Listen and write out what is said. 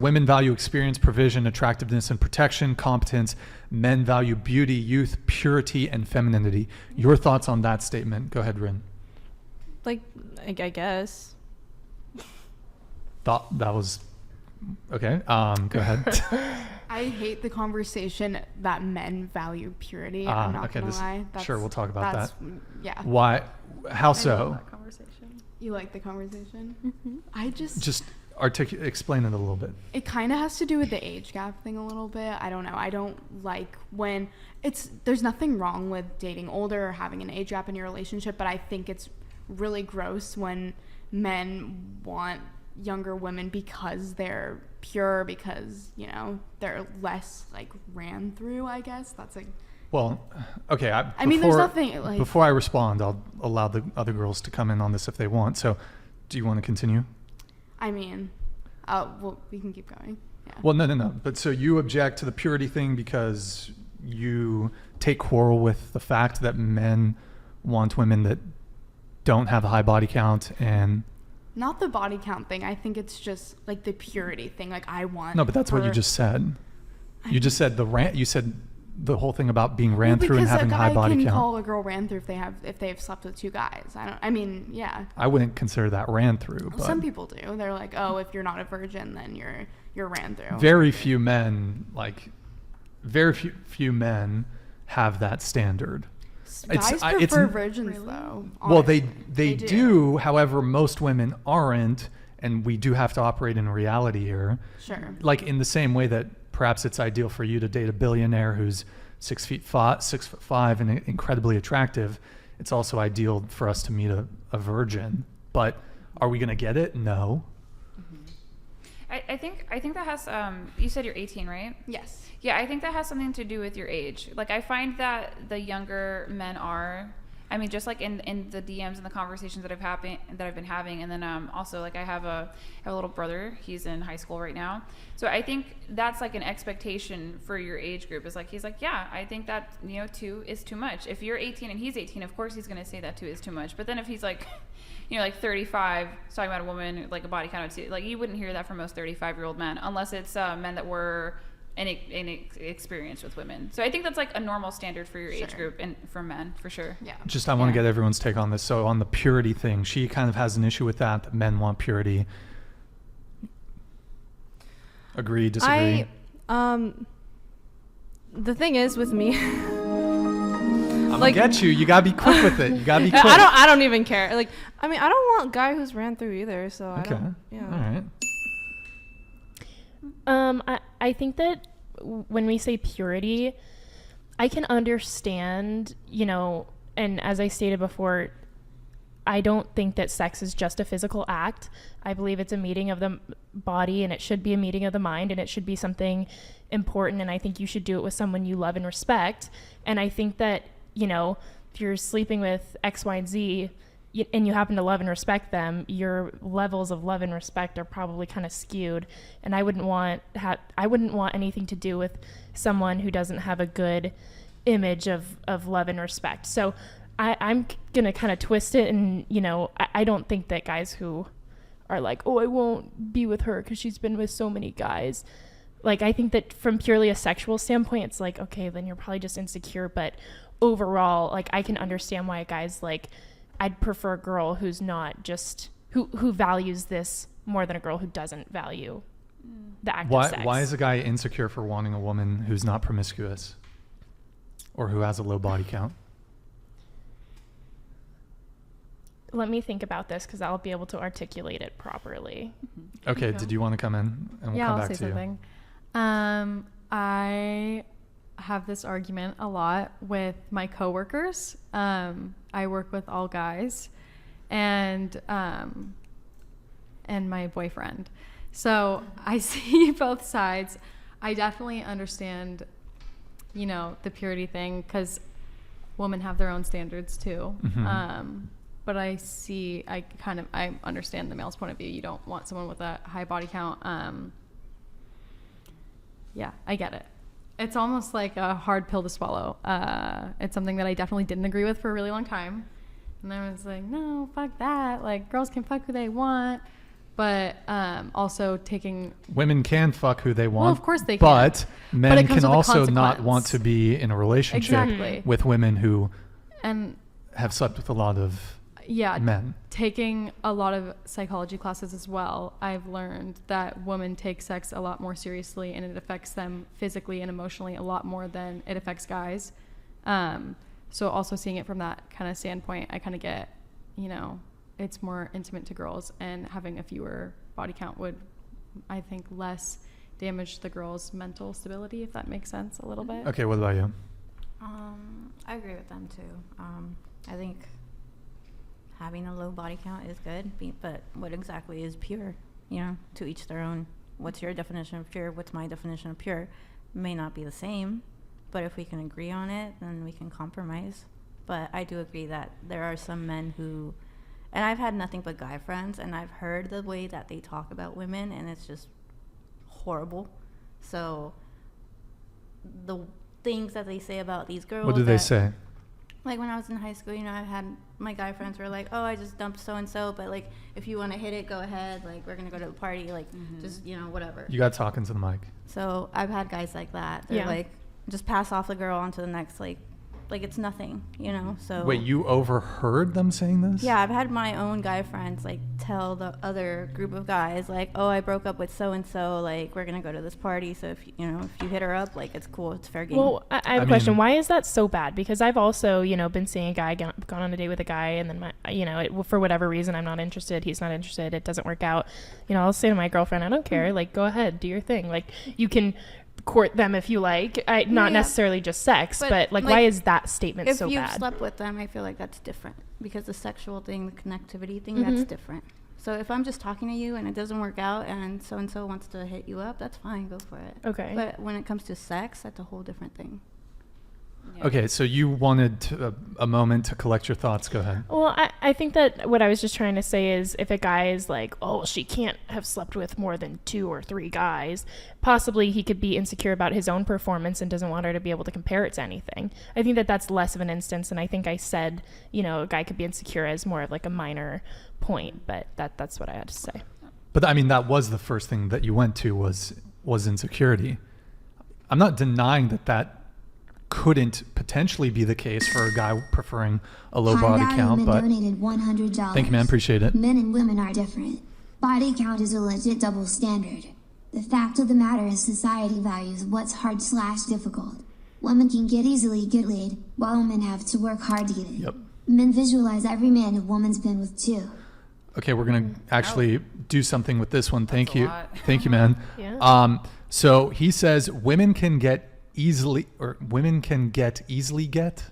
Women value experience, provision, attractiveness, and protection, competence. Men value beauty, youth, purity, and femininity. Your thoughts on that statement? Go ahead, Rin. Like, I guess. Thought that was okay. Go ahead. I hate the conversation that men value purity. I'm not gonna lie. Sure, we'll talk about that. Yeah. Why? How so? I love that conversation. You like the conversation? Mm-hmm. I just explain it a little bit. It kind of has to do with the age gap thing a little bit. I don't know. I don't like when there's nothing wrong with dating older or having an age gap in your relationship, but I think it's really gross when men want younger women because they're pure, because, you know, they're less like ran through, I guess. That's like, well, okay. I mean, there's nothing like, before I respond, I'll allow the other girls to come in on this if they want. So do you want to continue? I mean, well, we can keep going. Yeah. Well, no. But so you object to the purity thing because you take quarrel with the fact that men want women that don't have a high body count and... Not the body count thing. I think it's just like the purity thing. Like I want... No, but that's what you just said. You just said you said the whole thing about being ran through and having a high body count. Because a guy can call a girl ran through if they've slept with two guys. Yeah. I wouldn't consider that ran through. But some people do. They're like, oh, if you're not a virgin, then you're ran through. Very few men have that standard. Guys prefer virgins, really? Though. Honestly. Well, they do. However, most women aren't, and we do have to operate in reality here. Sure. Like in the same way that perhaps it's ideal for you to date a billionaire who's 6'5" and incredibly attractive. It's also ideal for us to meet a virgin. But are we going to get it? No. Mm-hmm. I think that has. You said you're 18, right? Yes. Yeah, I think that has something to do with your age. Like, I find that the younger men are, I mean, just like in the DMs and the conversations that I've been having, and then also like I have a little brother. He's in high school right now, so I think that's like an expectation for your age group. Is like he's like, yeah, I think that 2 is too much. If you're 18 and he's 18, of course he's gonna say that 2 is too much. But then if he's like, like 35, talking about a woman like a body count of 2, like you wouldn't hear that from most 35-year-old men, unless it's men that were inexperienced with women. So I think that's like a normal standard for your age group and for men, for sure. Yeah. I want to get everyone's take on this. So on the purity thing, she kind of has an issue with that men want purity. Agree, disagree? The thing is with me, I'm gonna get you. You gotta be quick with it. You gotta be quick. I don't even care. Like, I mean, I don't want a guy who's ran through either. So okay. All right. I think that when we say purity, I can understand, and as I stated before, I don't think that sex is just a physical act. I believe it's a meeting of the body, and it should be a meeting of the mind, and it should be something important, and I think you should do it with someone you love and respect. And I think that, if you're sleeping with X, Y, and Z, and you happen to love and respect them, your levels of love and respect are probably kind of skewed. And I wouldn't want anything to do with someone who doesn't have a good image of love and respect. So I'm gonna kind of twist it, and I don't think that guys who are like, oh, I won't be with her because she's been with so many guys. Like, I think that from purely a sexual standpoint, it's like, okay, then you're probably just insecure. But overall, like, I can understand why a guy's like, I'd prefer a girl who's not just who values this more than a girl who doesn't value the act of sex. Why is a guy insecure for wanting a woman who's not promiscuous or who has a low body count? Let me think about this because I'll be able to articulate it properly. Okay, did you want to come in? And we'll come back to you. I have this argument a lot with my coworkers. I work with all guys, and my boyfriend. So I see both sides. I definitely understand, the purity thing, because women have their own standards too. Mm-hmm. But I understand the male's point of view. You don't want someone with a high body count. Yeah, I get it. It's almost like a hard pill to swallow. It's something that I definitely didn't agree with for a really long time. And I was like, no, fuck that. Like, girls can fuck who they want. but also taking Women can fuck who they want. Well, of course they can. But men it comes can with a also not consequence. want to be in a relationship Exactly. with women who and have slept with a lot of men. taking a lot of psychology classes as well, I've learned that women take sex a lot more seriously, and it affects them physically and emotionally a lot more than it affects guys. So also seeing it from that kind of standpoint, I kind of get, it's more intimate to girls, and having a fewer body count would, I think, less damage the girls' mental stability, if that makes sense a little bit. Okay, what about you? I agree with them too. I think having a low body count is good, but what exactly is pure? To each their own. What's your definition of pure? What's my definition of pure? May not be the same, but if we can agree on it, then we can compromise. But I do agree that there are some men who, and I've had nothing but guy friends, and I've heard the way that they talk about women, and it's just horrible. So the things that they say about these girls. What do they say? Like when I was in high school, I had my guy friends were like, oh, I just dumped so and so, but like if you want to hit it, go ahead. Like we're gonna go to the party, like just whatever. You got talking to the mic. So I've had guys like that. They're like, just pass off the girl onto the next, like it's nothing, So Wait, you overheard them saying this? yeah, I've had my own guy friends like tell the other group of guys like, oh, I broke up with so and so, like we're gonna go to this party, so if if you hit her up, like it's cool, it's fair game. Well, I have a question. Why is that so bad? Because I've also, been seeing a guy, gone on a date with a guy, and then for whatever reason, I'm not interested. He's not interested. It doesn't work out. I'll say to my girlfriend, I don't care. Like, go ahead, do your thing. Like, you can court them if you like. Not necessarily just sex, but like, why is that statement so bad? If you've slept with them, I feel like that's different, because the sexual thing, the connectivity thing, that's different. So if I'm just talking to you and it doesn't work out and so-and-so wants to hit you up, that's fine, go for it. Okay. But when it comes to sex, that's a whole different thing. Yeah. Okay, so you wanted a moment to collect your thoughts. Go ahead. Well, I think that what I was just trying to say is, if a guy is like, oh, she can't have slept with more than 2 or 3 guys, possibly he could be insecure about his own performance and doesn't want her to be able to compare it to anything. I think that that's less of an instance, and I think I said, a guy could be insecure as more of like a minor point, but that's what I had to say. But I mean, that was the first thing that you went to was insecurity. I'm not denying that couldn't potentially be the case for a guy preferring a low body count, but donated $100. thank you, man. Appreciate it. Men and women are different. Body count is a legit double standard. The fact of the matter is society values what's hard/difficult. Women can easily get laid, while women have to work hard to get it. Yep. Men visualize every man a woman's been with too. Okay, we're gonna actually do something with this one. Thank That's a you, lot. thank you, man. Yeah. So he says women can get easily get.